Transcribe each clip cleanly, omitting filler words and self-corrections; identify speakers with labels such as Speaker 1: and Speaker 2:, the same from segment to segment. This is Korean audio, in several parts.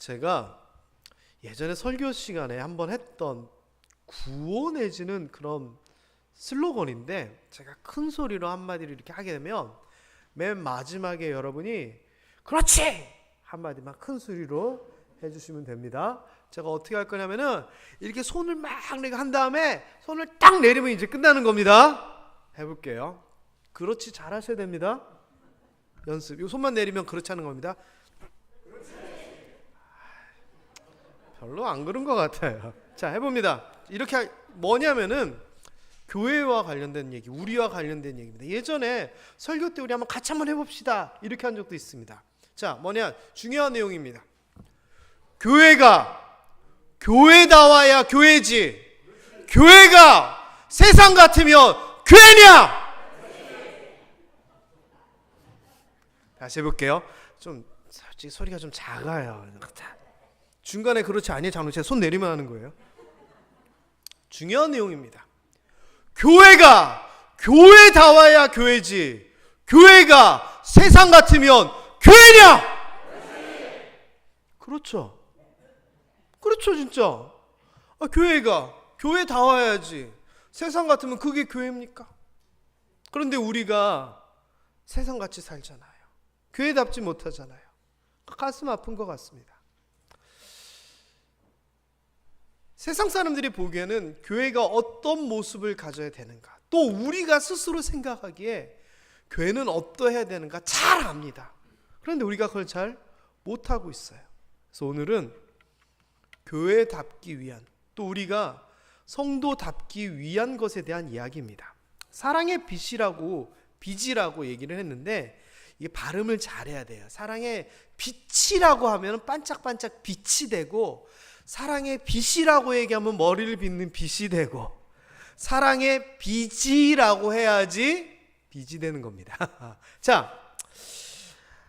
Speaker 1: 제가 예전에 설교 시간에 한번 했던 구호 내지는 그런 슬로건인데, 제가 큰 소리로 한마디를 이렇게 하게 되면 맨 마지막에 여러분이 그렇지! 한마디만 큰 소리로 해주시면 됩니다. 제가 어떻게 할 거냐면은 이렇게 손을 막 한 다음에 손을 딱 내리면 이제 끝나는 겁니다. 해볼게요. 그렇지, 잘 하셔야 됩니다. 연습. 이 손만 내리면 그렇지 하는 겁니다. 별로 안 그런 것 같아요. 자, 해봅니다. 이렇게 뭐냐면은 교회와 관련된 얘기, 우리와 관련된 얘기입니다. 예전에 설교 때 우리 한번 같이 한번 해봅시다, 이렇게 한 적도 있습니다. 자, 뭐냐, 중요한 내용입니다. 교회가 교회다워야 교회지, 교회가 세상 같으면 교회냐? 다시 해볼게요. 좀 솔직히 소리가 좀 작아요. 중간에 그렇지 아니에요. 장로, 제가 손 내리면 하는 거예요. 중요한 내용입니다. 교회가 교회다워야 교회지, 교회가 세상 같으면 교회냐? 그렇죠. 그렇죠, 진짜. 교회가 교회다워야지, 세상 같으면 그게 교회입니까? 그런데 우리가 세상같이 살잖아요. 교회답지 못하잖아요. 가슴 아픈 것 같습니다. 세상 사람들이 보기에는 교회가 어떤 모습을 가져야 되는가, 또 우리가 스스로 생각하기에 교회는 어떠해야 되는가 잘 압니다. 그런데 우리가 그걸 잘 못하고 있어요. 그래서 오늘은 교회답기 위한, 또 우리가 성도답기 위한 것에 대한 이야기입니다. 사랑의 빛이라고, 빛이라고 얘기를 했는데 이게 발음을 잘해야 돼요. 사랑의 빛이라고 하면 반짝반짝 빛이 되고, 사랑의 빛이라고 얘기하면 머리를 빗는 빛이 되고, 사랑의 빛이라고 해야지 빛이 되는 겁니다. 자,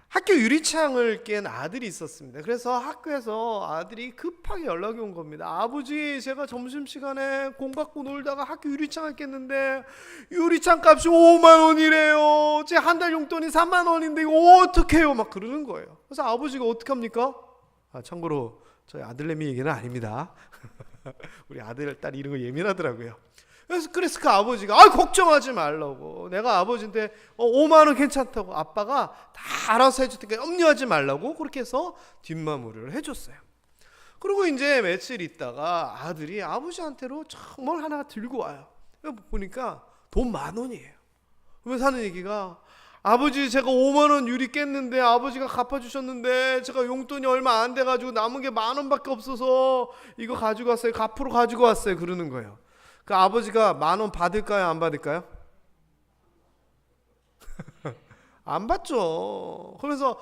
Speaker 1: 학교 유리창을 깬 아들이 있었습니다. 그래서 학교에서 아들이 급하게 연락이 온 겁니다. 아버지, 제가 점심시간에 공 갖고 놀다가 학교 유리창을 깼는데 유리창 값이 5만 원이래요. 제 한 달 용돈이 3만 원인데 이거 어떡해요? 막 그러는 거예요. 그래서 아버지가 어떡합니까? 참고로 저희 아들내미 얘기는 아닙니다. 우리 아들, 딸 이런 거 예민하더라고요. 그래서 그 아버지가 걱정하지 말라고, 내가 아버지인데 5만 원 괜찮다고, 아빠가 다 알아서 해줄 테니까 염려하지 말라고 그렇게 해서 뒷마무리를 해줬어요. 그리고 이제 며칠 있다가 아들이 아버지한테로 뭘 하나 들고 와요. 보니까 돈 10,000원이에요. 그러면서 하는 얘기가, 아버지, 제가 5만 원 유리 깼는데 아버지가 갚아주셨는데 제가 용돈이 얼마 안 돼가지고 남은 게 10,000원밖에 없어서 이거 가지고 왔어요. 갚으러 가지고 왔어요. 그러는 거예요. 그 아버지가 10,000원 받을까요? 안 받을까요? 안 받죠. 그러면서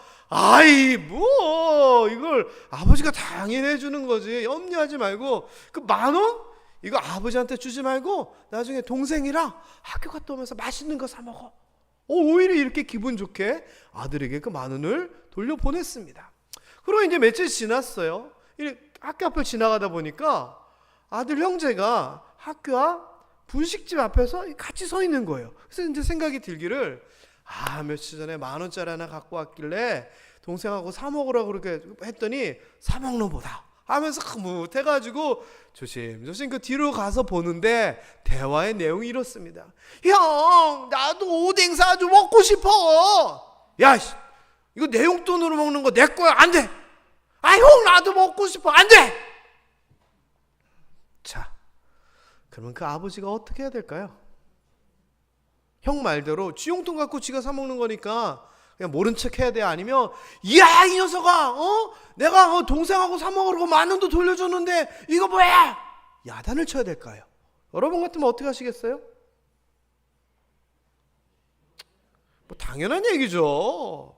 Speaker 1: 이걸 아버지가 당연히 해주는 거지, 염려하지 말고 그 10,000원? 이거 아버지한테 주지 말고 나중에 동생이랑 학교 갔다 오면서 맛있는 거 사 먹어. 오히려 이렇게 기분 좋게 아들에게 그 10,000원을 돌려보냈습니다. 그리고 이제 며칠 지났어요. 학교 앞을 지나가다 보니까 아들 형제가 학교 앞 분식집 앞에서 같이 서 있는 거예요. 그래서 이제 생각이 들기를, 며칠 전에 10,000원짜리 하나 갖고 왔길래 동생하고 사 먹으라고 그렇게 했더니 사 먹는 보다 하면서 흐뭇해가지고 조심조심 그 뒤로 가서 보는데 대화의 내용이 이렇습니다. 형, 나도 오뎅 사주 먹고 싶어. 야, 이거 내 용돈으로 먹는 거 내 거야. 안 돼. 형, 나도 먹고 싶어. 안 돼. 자, 그러면 그 아버지가 어떻게 해야 될까요? 형 말대로 지 용돈 갖고 지가 사 먹는 거니까 그냥 모른 척 해야 돼? 아니면 이 녀석아, 내가 동생하고 사 먹으라고 10,000원도 돌려줬는데 이거 뭐야? 야단을 쳐야 될까요? 여러분 같으면 어떻게 하시겠어요? 뭐 당연한 얘기죠.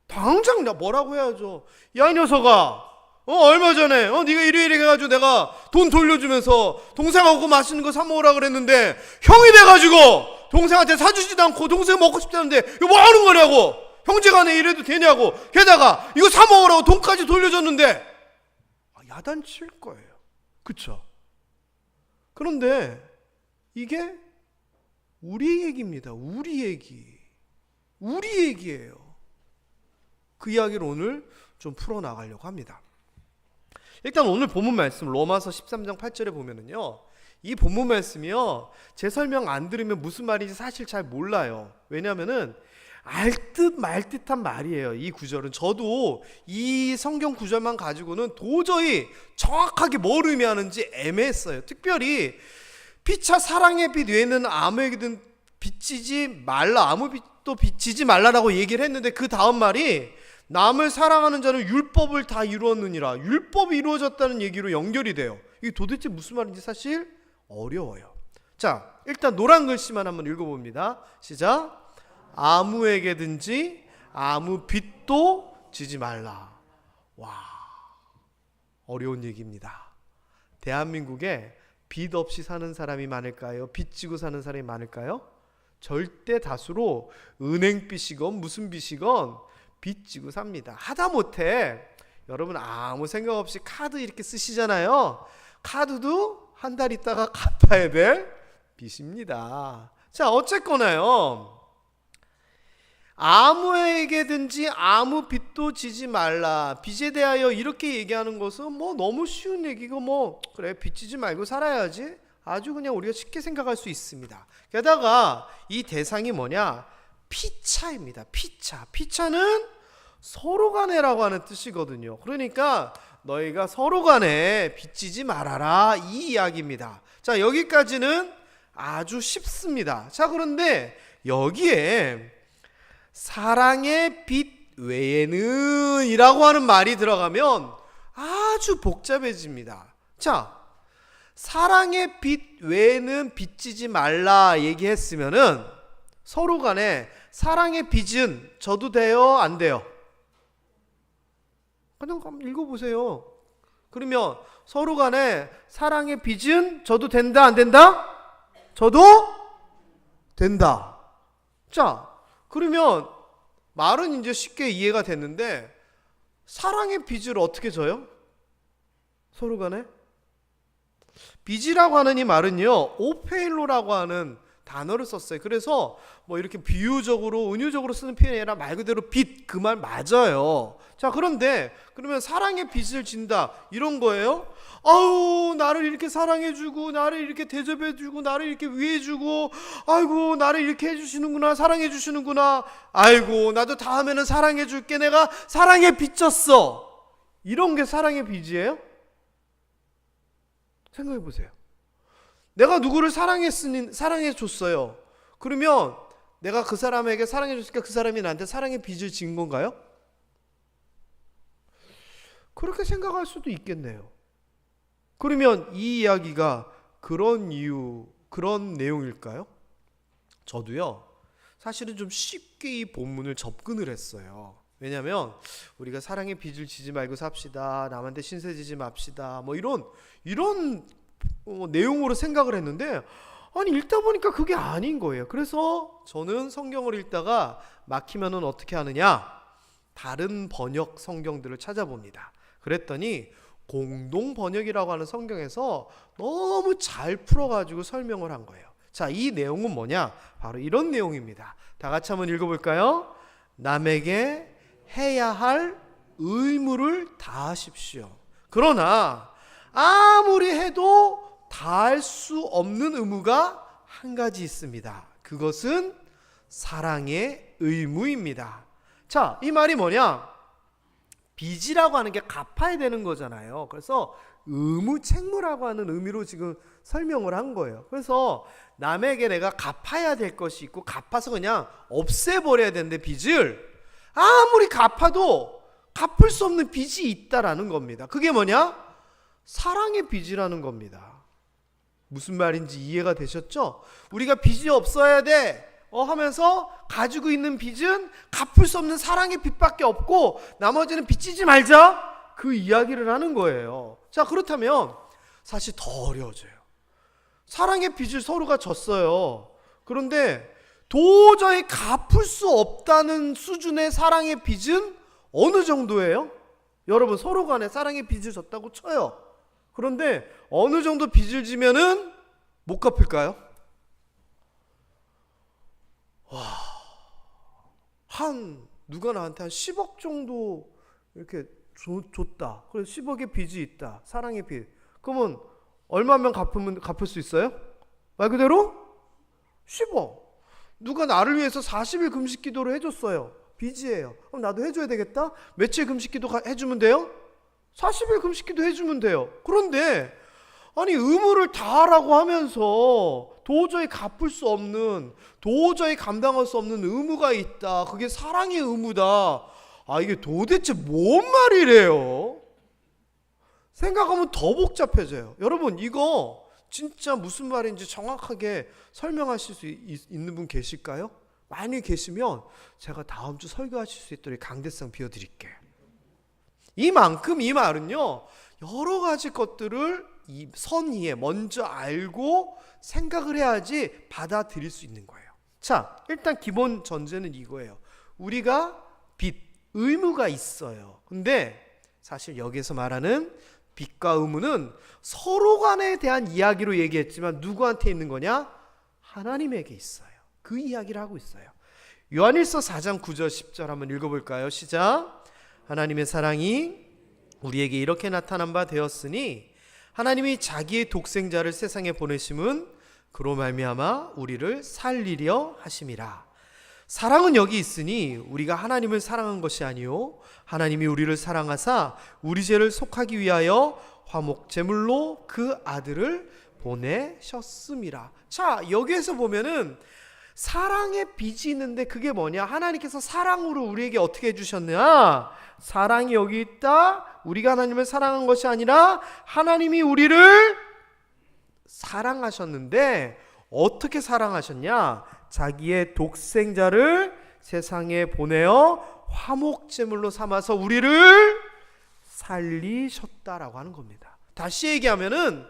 Speaker 1: 당장 뭐라고 해야죠. 야, 이 녀석아, 얼마 전에 네가 이래 해가지고 내가 돈 돌려주면서 동생하고 맛있는 거 사 먹으라 그랬는데 형이 돼가지고 동생한테 사주지도 않고 동생 먹고 싶다는데 이거 뭐 하는 거냐고, 형제간에 이래도 되냐고, 게다가 이거 사 먹으라고 돈까지 돌려줬는데, 야단 칠 거예요. 그쵸? 그런데 이게 우리 얘기입니다. 우리 얘기예요. 그 이야기를 오늘 좀 풀어나가려고 합니다. 일단 오늘 본문 말씀 로마서 13장 8절에 보면은요, 이 본문 말씀이요, 제 설명 안 들으면 무슨 말인지 사실 잘 몰라요. 왜냐하면은 알듯 말듯한 말이에요. 이 구절은 저도 이 성경 구절만 가지고는 도저히 정확하게 뭘 의미하는지 애매했어요. 특별히 피차 사랑의 빛 외에는 아무에게든 비치지 말라, 아무 빛도 비치지 말라라고 얘기를 했는데, 그 다음 말이 남을 사랑하는 자는 율법을 다 이루었느니라, 율법이 이루어졌다는 얘기로 연결이 돼요. 이게 도대체 무슨 말인지 사실 어려워요. 자, 일단 노란 글씨만 한번 읽어봅니다. 시작. 아무에게든지 아무 빚도 지지 말라. 와, 어려운 얘기입니다. 대한민국에 빚 없이 사는 사람이 많을까요? 빚 지고 사는 사람이 많을까요? 절대 다수로 은행 빚이건 무슨 빚이건 빚 지고 삽니다. 하다못해 여러분 아무 생각 없이 카드 이렇게 쓰시잖아요. 카드도 한 달 있다가 갚아야 될 빚입니다. 자, 어쨌거나요, 아무에게든지 아무 빚도 지지 말라. 빚에 대하여 이렇게 얘기하는 것은 뭐 너무 쉬운 얘기고, 그래 빚 지지 말고 살아야지, 아주 그냥 우리가 쉽게 생각할 수 있습니다. 게다가 이 대상이 뭐냐, 피차입니다. 피차는 서로 간에라고 하는 뜻이거든요. 그러니까 너희가 서로 간에 빚지지 말아라, 이 이야기입니다. 자, 여기까지는 아주 쉽습니다. 자, 그런데 여기에 사랑의 빛 외에는 이라고 하는 말이 들어가면 아주 복잡해집니다. 자, 사랑의 빛 외에는 빚지지 말라 얘기했으면은 서로 간에 사랑의 빚은 져도 돼요, 안 돼요? 그냥 한번 읽어보세요. 그러면 서로 간에 사랑의 빚은 져도 된다, 안 된다? 져도 된다. 자, 그러면 말은 이제 쉽게 이해가 됐는데, 사랑의 빚을 어떻게 져요? 서로 간에? 빚이라고 하는 이 말은요, 오페일로라고 하는 단어를 썼어요. 그래서 뭐 이렇게 비유적으로 은유적으로 쓰는 표현이 아니라 말 그대로 빚, 그 말 맞아요. 자, 그런데 그러면 사랑의 빚을 진다 이런 거예요? 아우, 나를 이렇게 사랑해주고 나를 이렇게 대접해주고 나를 이렇게 위해주고, 아이고 나를 이렇게 해주시는구나, 사랑해주시는구나, 아이고 나도 다음에는 사랑해줄게, 내가 사랑에 빚졌어, 이런 게 사랑의 빚이에요? 생각해보세요. 내가 누구를 사랑해줬어요. 그러면 내가 그 사람에게 사랑해줬으니까 그 사람이 나한테 사랑의 빚을 진 건가요? 그렇게 생각할 수도 있겠네요. 그러면 이 이야기가 그런 이유, 그런 내용일까요? 저도요, 사실은 좀 쉽게 이 본문을 접근을 했어요. 왜냐하면 우리가 사랑의 빚을 지지 말고 삽시다, 남한테 신세 지지 맙시다, 뭐 이런 내용으로 생각을 했는데, 아니 읽다 보니까 그게 아닌 거예요. 그래서 저는 성경을 읽다가 막히면은 어떻게 하느냐, 다른 번역 성경들을 찾아봅니다. 그랬더니 공동 번역이라고 하는 성경에서 너무 잘 풀어가지고 설명을 한 거예요. 자, 이 내용은 뭐냐, 바로 이런 내용입니다. 다 같이 한번 읽어볼까요? 남에게 해야 할 의무를 다하십시오. 그러나 아무리 해도 다할 수 없는 의무가 한 가지 있습니다. 그것은 사랑의 의무입니다. 자, 이 말이 뭐냐, 빚이라고 하는 게 갚아야 되는 거잖아요. 그래서 의무 책무라고 하는 의미로 지금 설명을 한 거예요. 그래서 남에게 내가 갚아야 될 것이 있고, 갚아서 그냥 없애버려야 되는데, 빚을 아무리 갚아도 갚을 수 없는 빚이 있다라는 겁니다. 그게 뭐냐? 사랑의 빚이라는 겁니다. 무슨 말인지 이해가 되셨죠? 우리가 빚이 없어야 돼 하면서 가지고 있는 빚은 갚을 수 없는 사랑의 빚밖에 없고, 나머지는 빚지지 말자, 그 이야기를 하는 거예요. 자, 그렇다면 사실 더 어려워져요. 사랑의 빚을 서로가 졌어요. 그런데 도저히 갚을 수 없다는 수준의 사랑의 빚은 어느 정도예요? 여러분, 서로 간에 사랑의 빚을 졌다고 쳐요. 그런데 어느 정도 빚을 지면은 못 갚을까요? 누가 나한테 한 10억 정도 이렇게 줬다. 그래서 10억의 빚이 있다. 사랑의 빚. 그러면 얼마면 갚을 수 있어요? 말 그대로 10억. 누가 나를 위해서 40일 금식 기도를 해줬어요. 빚이에요. 그럼 나도 해줘야 되겠다. 며칠 금식 기도 해주면 돼요? 40일 금식 기도 해주면 돼요. 그런데 아니 의무를 다하라고 하면서 도저히 갚을 수 없는, 도저히 감당할 수 없는 의무가 있다. 그게 사랑의 의무다. 아, 이게 도대체 뭔 말이래요? 생각하면 더 복잡해져요. 여러분, 이거 진짜 무슨 말인지 정확하게 설명하실 수 있는 분 계실까요? 많이 계시면 제가 다음 주 설교하실 수 있도록 강대상 비워드릴게요. 이만큼 이 말은요, 여러 가지 것들을 이 선의에 먼저 알고 생각을 해야지 받아들일 수 있는 거예요. 자, 일단 기본 전제는 이거예요. 우리가 빚, 의무가 있어요. 근데 사실 여기에서 말하는 빚과 의무는 서로 간에 대한 이야기로 얘기했지만 누구한테 있는 거냐? 하나님에게 있어요. 그 이야기를 하고 있어요. 요한일서 4장 9절 10절 한번 읽어볼까요? 시작. 하나님의 사랑이 우리에게 이렇게 나타난 바 되었으니 하나님이 자기의 독생자를 세상에 보내심은 그로 말미암아 우리를 살리려 하심이라. 사랑은 여기 있으니 우리가 하나님을 사랑한 것이 아니요 하나님이 우리를 사랑하사 우리 죄를 속하기 위하여 화목 제물로 그 아들을 보내셨음이라. 자, 여기에서 보면은 사랑의 빚이 있는데 그게 뭐냐? 하나님께서 사랑으로 우리에게 어떻게 해주셨냐? 사랑이 여기 있다. 우리가 하나님을 사랑한 것이 아니라 하나님이 우리를 사랑하셨는데 어떻게 사랑하셨냐? 자기의 독생자를 세상에 보내어 화목제물로 삼아서 우리를 살리셨다라고 하는 겁니다. 다시 얘기하면은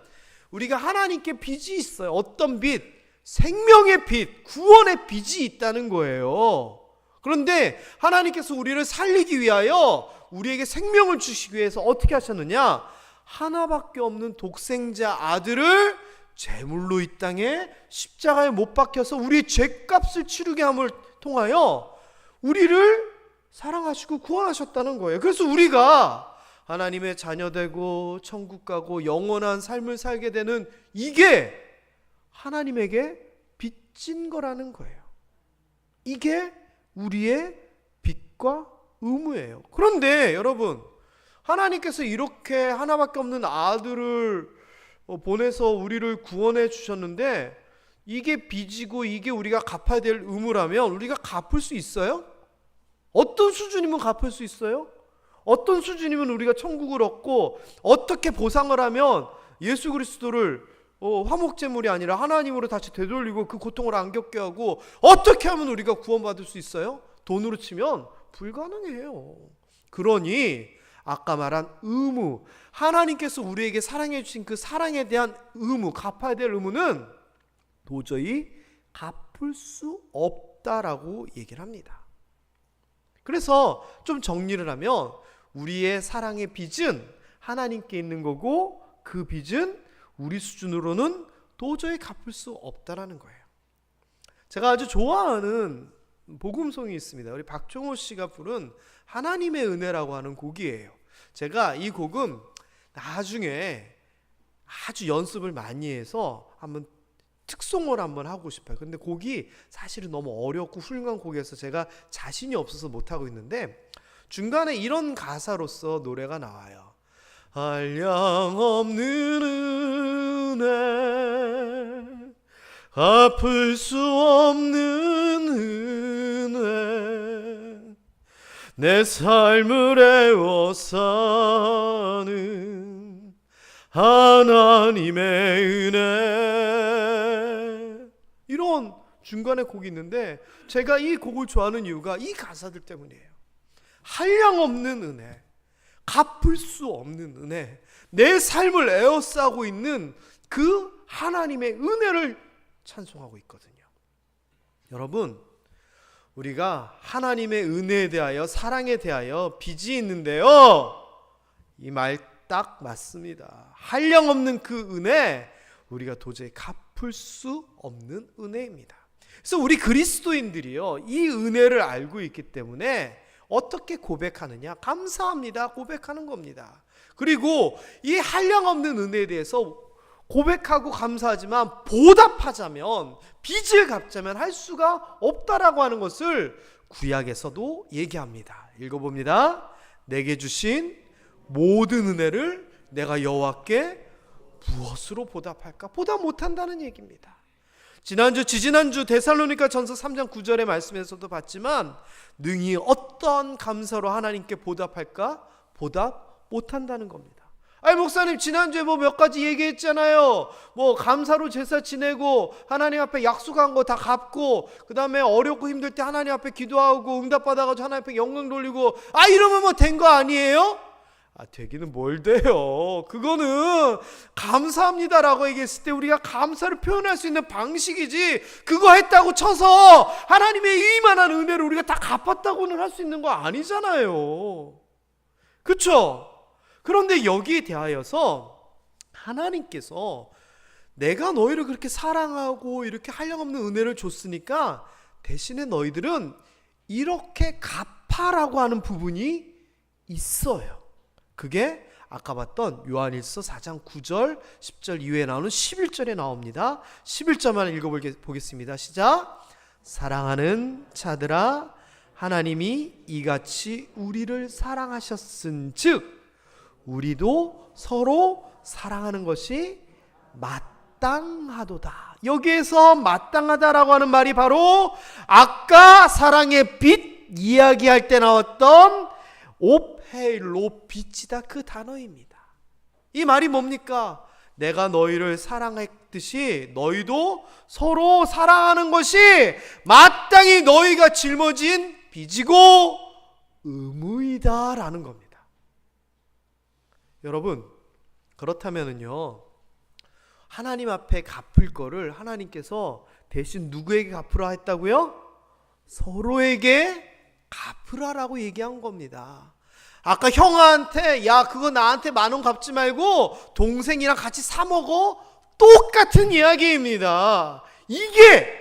Speaker 1: 우리가 하나님께 빚이 있어요. 어떤 빚? 생명의 빚, 구원의 빚이 있다는 거예요. 그런데 하나님께서 우리를 살리기 위하여 우리에게 생명을 주시기 위해서 어떻게 하셨느냐? 하나밖에 없는 독생자 아들을 제물로 이 땅에 십자가에 못 박혀서 우리의 죄값을 치르게 함을 통하여 우리를 사랑하시고 구원하셨다는 거예요. 그래서 우리가 하나님의 자녀되고 천국 가고 영원한 삶을 살게 되는 이게 하나님에게 빚진 거라는 거예요. 이게 우리의 빚과 의무예요. 그런데 여러분, 하나님께서 이렇게 하나밖에 없는 아들을 보내서 우리를 구원해 주셨는데 이게 빚이고 이게 우리가 갚아야 될 의무라면 우리가 갚을 수 있어요? 어떤 수준이면 갚을 수 있어요? 어떤 수준이면 우리가 천국을 얻고 어떻게 보상을 하면 예수 그리스도를 화목제물이 아니라 하나님으로 다시 되돌리고 그 고통을 안 겪게 하고 어떻게 하면 우리가 구원받을 수 있어요? 돈으로 치면 불가능해요. 그러니 아까 말한 의무, 하나님께서 우리에게 사랑해 주신 그 사랑에 대한 의무, 갚아야 될 의무는 도저히 갚을 수 없다라고 얘기를 합니다. 그래서 좀 정리를 하면 우리의 사랑의 빚은 하나님께 있는 거고 그 빚은 우리 수준으로는 도저히 갚을 수 없다라는 거예요. 제가 아주 좋아하는 복음송이 있습니다. 우리 박종호 씨가 부른 하나님의 은혜라고 하는 곡이에요. 제가 이 곡은 나중에 아주 연습을 많이 해서 한번 특송을 한번 하고 싶어요. 근데 곡이 사실은 너무 어렵고 훌륭한 곡이어서 제가 자신이 없어서 못하고 있는데 중간에 이런 가사로서 노래가 나와요. 한량없는 은혜, 갚을 수 없는 은혜, 내 삶을 에워싸는 하나님의 은혜. 이런 중간에 곡이 있는데 제가 이 곡을 좋아하는 이유가 이 가사들 때문이에요. 한량없는 은혜, 갚을 수 없는 은혜, 내 삶을 에워싸고 있는 그 하나님의 은혜를 찬송하고 있거든요. 여러분, 우리가 하나님의 은혜에 대하여, 사랑에 대하여 빚이 있는데요, 이 말 딱 맞습니다. 한량없는 그 은혜, 우리가 도저히 갚을 수 없는 은혜입니다. 그래서 우리 그리스도인들이요, 이 은혜를 알고 있기 때문에 어떻게 고백하느냐? 감사합니다. 고백하는 겁니다. 그리고 이 한량없는 은혜에 대해서 고백하고 감사하지만 보답하자면, 빚을 갚자면 할 수가 없다라고 하는 것을 구약에서도 얘기합니다. 읽어봅니다. 내게 주신 모든 은혜를 내가 여호와께 무엇으로 보답할까? 보답 못한다는 얘기입니다. 지지난주 데살로니가 전서 3장 9절의 말씀에서도 봤지만, 능히 어떤 감사로 하나님께 보답할까? 보답 못한다는 겁니다. 아니 목사님, 지난주에 뭐 몇 가지 얘기했잖아요. 뭐 감사로 제사 지내고 하나님 앞에 약속한 거 다 갚고, 그 다음에 어렵고 힘들 때 하나님 앞에 기도하고 응답받아가지고 하나님 앞에 영광 돌리고, 이러면 뭐 된 거 아니에요? 되기는 뭘 돼요. 그거는 감사합니다라고 얘기했을 때 우리가 감사를 표현할 수 있는 방식이지, 그거 했다고 쳐서 하나님의 이만한 은혜를 우리가 다 갚았다고는 할 수 있는 거 아니잖아요. 그렇죠? 그런데 여기에 대하여서 하나님께서 내가 너희를 그렇게 사랑하고 이렇게 한량없는 은혜를 줬으니까 대신에 너희들은 이렇게 갚아라고 하는 부분이 있어요. 그게 아까 봤던 요한일서 4장 9절 10절 이후에 나오는 11절에 나옵니다. 11절만 읽어보겠습니다. 시작. 사랑하는 자들아, 하나님이 이같이 우리를 사랑하셨은즉 우리도 서로 사랑하는 것이 마땅하도다. 여기에서 마땅하다라고 하는 말이 바로 아까 사랑의 빛 이야기할 때 나왔던 오페일로 빛이다, 그 단어입니다. 이 말이 뭡니까? 내가 너희를 사랑했듯이 너희도 서로 사랑하는 것이 마땅히 너희가 짊어진 빚이고 의무이다 라는 겁니다. 여러분, 그렇다면은요, 하나님 앞에 갚을 거를 하나님께서 대신 누구에게 갚으라 했다고요? 서로에게 갚으라라고 얘기한 겁니다. 아까 형한테 야 그거 나한테 10,000원 갚지 말고 동생이랑 같이 사 먹어, 똑같은 이야기입니다. 이게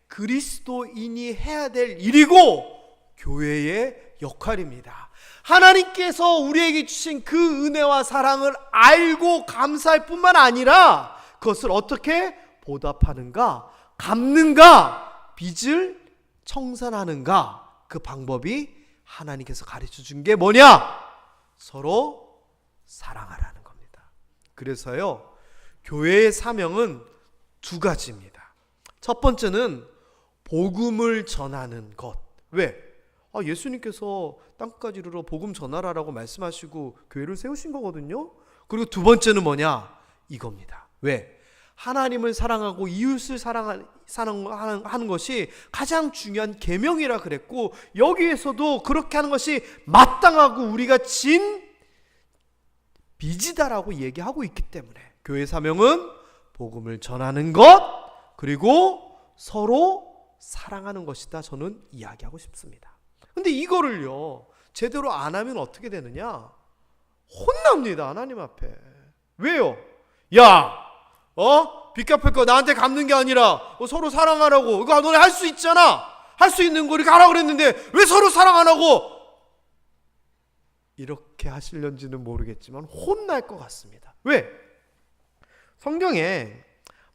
Speaker 1: 그리스도인이 해야 될 일이고 교회의 역할입니다. 하나님께서 우리에게 주신 그 은혜와 사랑을 알고 감사할 뿐만 아니라 그것을 어떻게 보답하는가, 갚는가, 빚을 청산하는가, 그 방법이 하나님께서 가르쳐 준 게 뭐냐? 서로 사랑하라는 겁니다. 그래서요, 교회의 사명은 두 가지입니다. 첫 번째는 복음을 전하는 것. 왜? 예수님께서 땅끝까지 이르러 복음 전하라라고 말씀하시고 교회를 세우신 거거든요. 그리고 두 번째는 뭐냐? 이겁니다. 왜? 하나님을 사랑하고 이웃을 사랑하는 것이 가장 중요한 계명이라 그랬고, 여기에서도 그렇게 하는 것이 마땅하고 우리가 진 빚이다라고 얘기하고 있기 때문에 교회 사명은 복음을 전하는 것, 그리고 서로 사랑하는 것이다, 저는 이야기하고 싶습니다. 근데 이거를요 제대로 안 하면 어떻게 되느냐? 혼납니다, 하나님 앞에. 왜요? 야, 빚 갚을 거 나한테 갚는 게 아니라 서로 사랑하라고. 이거 너네 할 수 있잖아. 할 수 있는 거 이렇게 하라고 그랬는데 왜 서로 사랑 안 하고? 이렇게 하실런지는 모르겠지만 혼날 것 같습니다. 왜? 성경에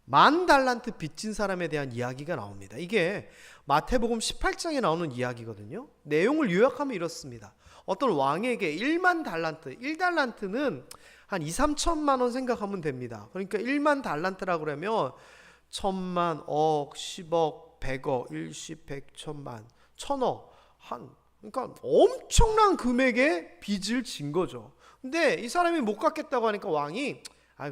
Speaker 1: 10,000달란트 빚진 사람에 대한 이야기가 나옵니다. 이게 마태복음 18장에 나오는 이야기거든요. 내용을 요약하면 이렇습니다. 어떤 왕에게 10,000달란트, 1달란트는 한 2-3천만 원 생각하면 됩니다. 그러니까 10,000달란트라고 그러면 1,000,000, 억, 10억, 100억, 일십, 100, 1,000,000, 1,000억, 그러니까 엄청난 금액의 빚을 진 거죠. 근데 이 사람이 못 갚겠다고 하니까 왕이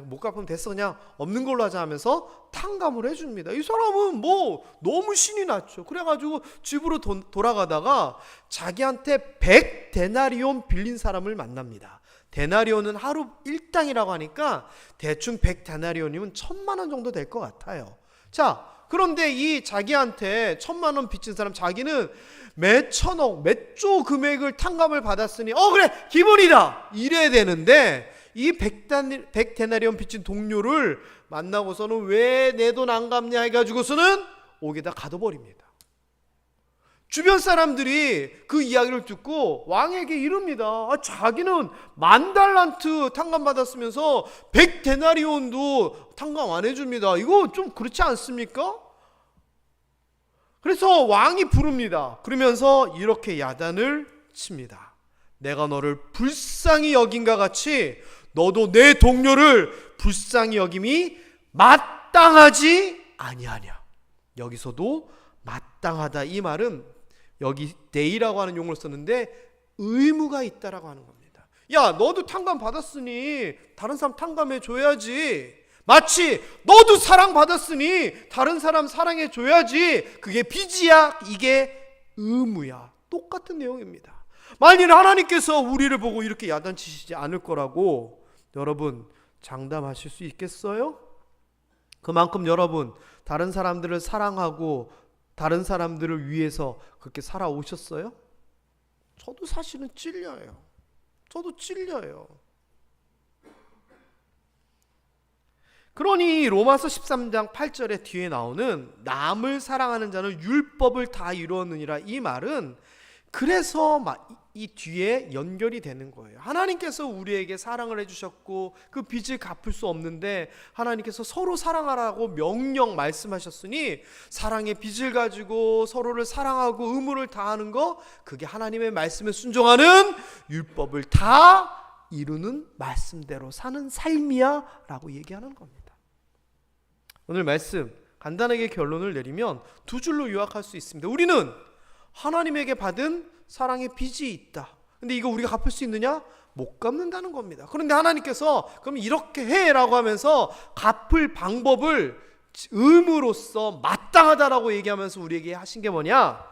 Speaker 1: 못 갚으면 됐어, 그냥 없는 걸로 하자 하면서 탕감을 해줍니다. 이 사람은 뭐 너무 신이 났죠. 그래가지고 집으로 돌아가다가 자기한테 100데나리온 빌린 사람을 만납니다. 데나리온은 하루 일당이라고 하니까 대충 100데나리온이면 1,000만 원 정도 될 것 같아요. 자, 그런데 이 자기한테 1,000만 원 빚진 사람, 자기는 몇 천억, 몇 조 금액을 탕감을 받았으니 그래 기본이다 이래야 되는데, 이 100데나리온 빚진 동료를 만나고서는 왜 내 돈 안 갚냐 해가지고서는 옥에다 가둬버립니다. 주변 사람들이 그 이야기를 듣고 왕에게 이릅니다. 자기는 10,000달란트 탕감 받았으면서 100데나리온도 탕감 안 해줍니다. 이거 좀 그렇지 않습니까? 그래서 왕이 부릅니다. 그러면서 이렇게 야단을 칩니다. 내가 너를 불쌍히 여긴가 같이 너도 내 동료를 불쌍히 여김이 마땅하지 아니하냐. 여기서도 마땅하다, 이 말은 여기 데이라고 하는 용어를 썼는데 의무가 있다라고 하는 겁니다. 야, 너도 탕감 받았으니 다른 사람 탕감해 줘야지. 마치 너도 사랑 받았으니 다른 사람 사랑해 줘야지. 그게 빚이야, 이게 의무야. 똑같은 내용입니다. 만일 하나님께서 우리를 보고 이렇게 야단치시지 않을 거라고 여러분 장담하실 수 있겠어요? 그만큼 여러분 다른 사람들을 사랑하고 다른 사람들을 위해서 그렇게 살아오셨어요? 저도 사실은 찔려요. 저도 찔려요. 그러니 로마서 13장 8절에 뒤에 나오는 남을 사랑하는 자는 율법을 다 이루었느니라, 이 말은 그래서 이 뒤에 연결이 되는 거예요. 하나님께서 우리에게 사랑을 해주셨고 그 빚을 갚을 수 없는데 하나님께서 서로 사랑하라고 명령 말씀하셨으니 사랑의 빚을 가지고 서로를 사랑하고 의무를 다하는 거, 그게 하나님의 말씀에 순종하는 율법을 다 이루는 말씀대로 사는 삶이야 라고 얘기하는 겁니다. 오늘 말씀 간단하게 결론을 내리면 두 줄로 요약할 수 있습니다. 우리는 하나님에게 받은 사랑의 빚이 있다. 근데 이거 우리가 갚을 수 있느냐? 못 갚는다는 겁니다. 그런데 하나님께서 그럼 이렇게 해라고 하면서 갚을 방법을 의무로서 마땅하다라고 얘기하면서 우리에게 하신 게 뭐냐?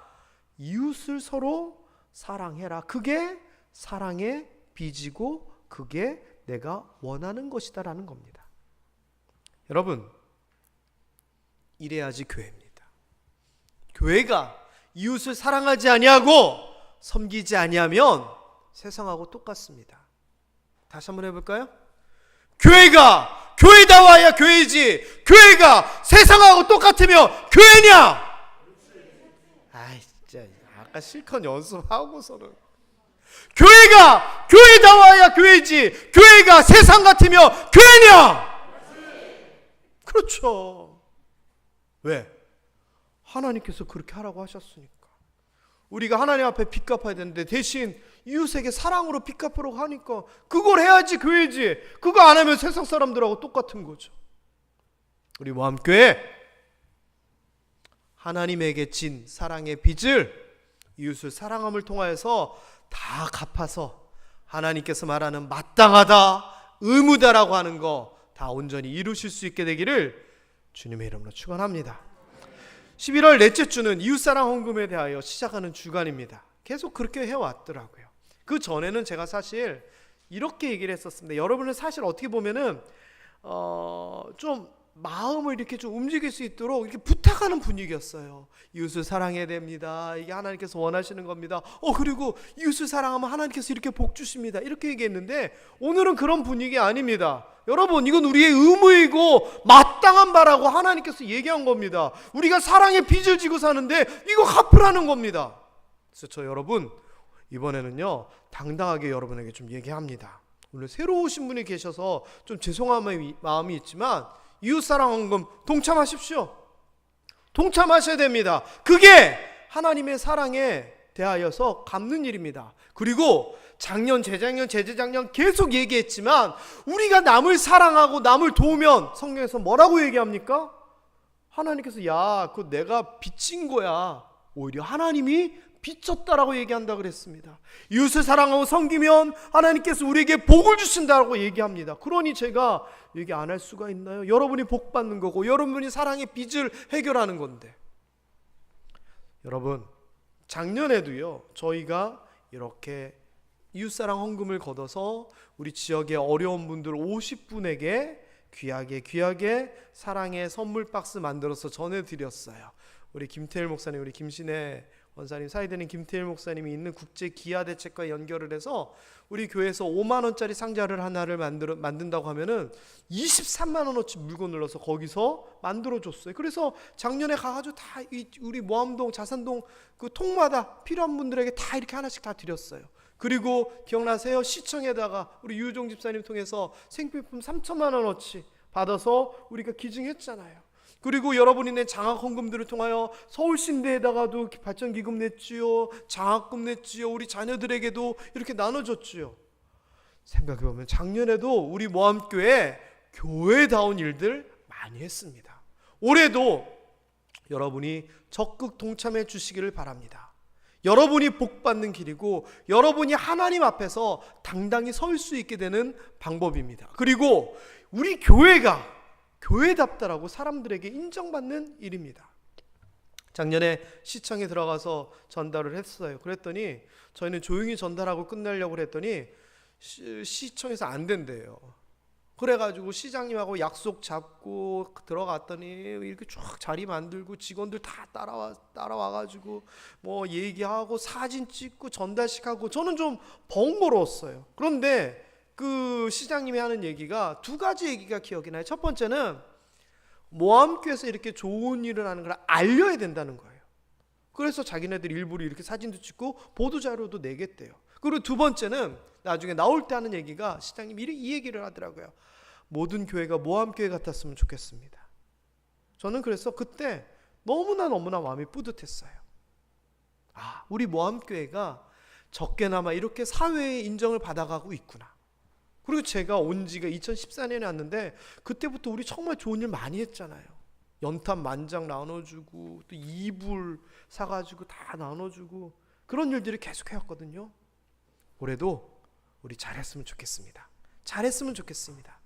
Speaker 1: 이웃을 서로 사랑해라. 그게 사랑의 빚이고 그게 내가 원하는 것이다라는 겁니다. 여러분, 이래야지 교회입니다. 교회가 이웃을 사랑하지 아니하고 섬기지 아니하면 세상하고 똑같습니다. 다시 한번 해볼까요? 교회가 교회다워야 교회지, 교회가 세상하고 똑같으면 교회냐? 아이 진짜 아까 실컷 연습하고서는 교회가 교회다워야 교회지, 교회가 세상 같으면 교회냐? 그렇죠. 왜? 하나님께서 그렇게 하라고 하셨으니까. 우리가 하나님 앞에 빚 갚아야 되는데 대신 이웃에게 사랑으로 빚 갚으라고 하니까 그걸 해야지 교회지. 그거 안 하면 세상 사람들하고 똑같은 거죠. 우리 모함교회 하나님에게 진 사랑의 빚을 이웃을 사랑함을 통하여서 다 갚아서 하나님께서 말하는 마땅하다, 의무다라고 하는 거 다 온전히 이루실 수 있게 되기를 주님의 이름으로 축원합니다. 11월 넷째 주는 이웃사랑 헌금에 대하여 시작하는 주간입니다. 계속 그렇게 해왔더라고요. 그 전에는 제가 사실 이렇게 얘기를 했었습니다. 여러분은 사실 어떻게 보면은 좀 마음을 이렇게 좀 움직일 수 있도록 이렇게 부탁하는 분위기였어요. 이웃을 사랑해야 됩니다. 이게 하나님께서 원하시는 겁니다. 그리고 이웃을 사랑하면 하나님께서 이렇게 복 주십니다. 이렇게 얘기했는데 오늘은 그런 분위기 아닙니다. 여러분, 이건 우리의 의무이고 마땅한 바라고 하나님께서 얘기한 겁니다. 우리가 사랑의 빚을 지고 사는데 이거 갚으라는 겁니다. 그래서 저 여러분 이번에는요 당당하게 여러분에게 좀 얘기합니다. 오늘 새로 오신 분이 계셔서 좀 죄송한 마음이 있지만 이웃사랑 헌금 동참하십시오. 동참하셔야 됩니다. 그게 하나님의 사랑에 대하여서 갚는 일입니다. 그리고 작년, 재작년, 재재작년 계속 얘기했지만 우리가 남을 사랑하고 남을 도우면 성경에서 뭐라고 얘기합니까? 하나님께서 야, 그거 내가 빚진 거야. 오히려 하나님이 빚졌다라고 얘기한다 그랬습니다. 이웃을 사랑하고 섬기면 하나님께서 우리에게 복을 주신다라고 얘기합니다. 그러니 제가 얘기 안 할 수가 있나요? 여러분이 복 받는 거고 여러분이 사랑의 빚을 해결하는 건데. 여러분, 작년에도요 저희가 이렇게 이웃사랑 헌금을 걷어서 우리 지역의 어려운 분들 50분에게 귀하게 사랑의 선물 박스 만들어서 전해드렸어요. 우리 김태일 목사님, 우리 김신혜 권사님 사이되는 김태일 목사님이 있는 국제 기아 대책과 연결을 해서 우리 교회에서 5만 원짜리 상자를 하나를 만든다고 하면은 23만 원어치 물건을 넣어서 거기서 만들어 줬어요. 그래서 작년에 가가지고 다 우리 모암동 자산동 그 통마다 필요한 분들에게 다 이렇게 하나씩 다 드렸어요. 그리고 기억나세요? 시청에다가 우리 유종 집사님 통해서 생필품 3천만 원어치 받아서 우리가 기증했잖아요. 그리고 여러분이 낸 장학 헌금들을 통하여 서울신대에다가도 발전기금 냈지요, 장학금 냈지요, 우리 자녀들에게도 이렇게 나눠줬지요. 생각해보면 작년에도 우리 모함교회 교회다운 일들 많이 했습니다. 올해도 여러분이 적극 동참해 주시기를 바랍니다. 여러분이 복받는 길이고 여러분이 하나님 앞에서 당당히 설 수 있게 되는 방법입니다. 그리고 우리 교회가 교회답다라고 사람들에게 인정받는 일입니다. 작년에 시청에 들어가서 전달을 했어요. 그랬더니 저희는 조용히 전달하고 끝내려고 했더니 시청에서 안 된대요. 그래가지고 시장님하고 약속 잡고 들어갔더니 이렇게 쫙 자리 만들고 직원들 다 따라와가지고 뭐 얘기하고 사진 찍고 전달식 하고 저는 좀 번거로웠어요. 그런데 그 시장님이 하는 얘기가 두 가지 얘기가 기억이 나요. 첫 번째는 모함교회에서 이렇게 좋은 일을 하는 걸 알려야 된다는 거예요. 그래서 자기네들 일부러 이렇게 사진도 찍고 보도자료도 내겠대요. 그리고 두 번째는 나중에 나올 때 하는 얘기가 시장님이 이 얘기를 하더라고요. 모든 교회가 모함교회 같았으면 좋겠습니다. 저는 그래서 그때 너무나 마음이 뿌듯했어요. 아, 우리 모함교회가 적게나마 이렇게 사회의 인정을 받아가고 있구나. 그리고 제가 온 지가 2014년에 왔는데 그때부터 우리 정말 좋은 일 많이 했잖아요. 연탄 만장 나눠주고 또 이불 사가지고 다 나눠주고 그런 일들을 계속 해왔거든요. 올해도 우리 잘했으면 좋겠습니다. 잘했으면 좋겠습니다.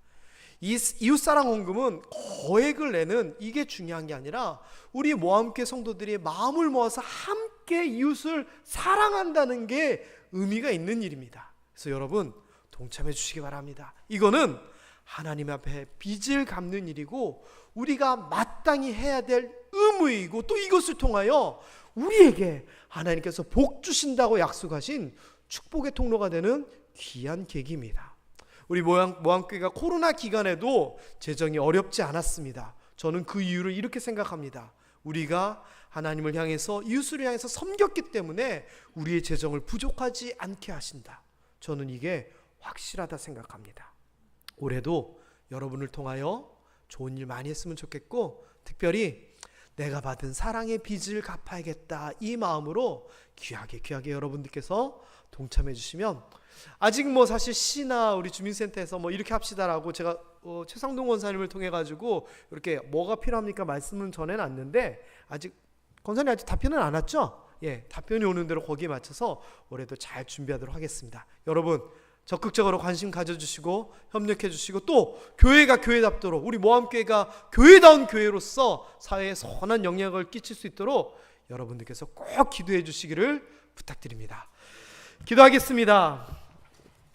Speaker 1: 이 이웃사랑 헌금은 거액을 내는 이게 중요한 게 아니라 우리 모함교회 성도들이 마음을 모아서 함께 이웃을 사랑한다는 게 의미가 있는 일입니다. 그래서 여러분 동참해 주시기 바랍니다. 이거는 하나님 앞에 빚을 갚는 일이고 우리가 마땅히 해야 될 의무이고 또 이것을 통하여 우리에게 하나님께서 복 주신다고 약속하신 축복의 통로가 되는 귀한 계기입니다. 우리 모함교회가 코로나 기간에도 재정이 어렵지 않았습니다. 저는 그 이유를 이렇게 생각합니다. 우리가 하나님을 향해서 이웃을 향해서 섬겼기 때문에 우리의 재정을 부족하지 않게 하신다. 저는 이게 확실하다 생각합니다. 올해도 여러분을 통하여 좋은 일 많이 했으면 좋겠고 특별히 내가 받은 사랑의 빚을 갚아야겠다 이 마음으로 귀하게 여러분들께서 동참해 주시면 아직 뭐 사실 시나 우리 주민센터에서 뭐 이렇게 합시다라고 제가 최상동 권사님을 통해 가지고 이렇게 뭐가 필요합니까 말씀은 전해놨는데 아직 권사님 아직 답변은 안 왔죠? 예, 답변이 오는 대로 거기에 맞춰서 올해도 잘 준비하도록 하겠습니다. 여러분 적극적으로 관심 가져주시고 협력해주시고 또 교회가 교회답도록 우리 모함교회가 교회다운 교회로서 사회에 선한 영향을 끼칠 수 있도록 여러분들께서 꼭 기도해 주시기를 부탁드립니다. 기도하겠습니다.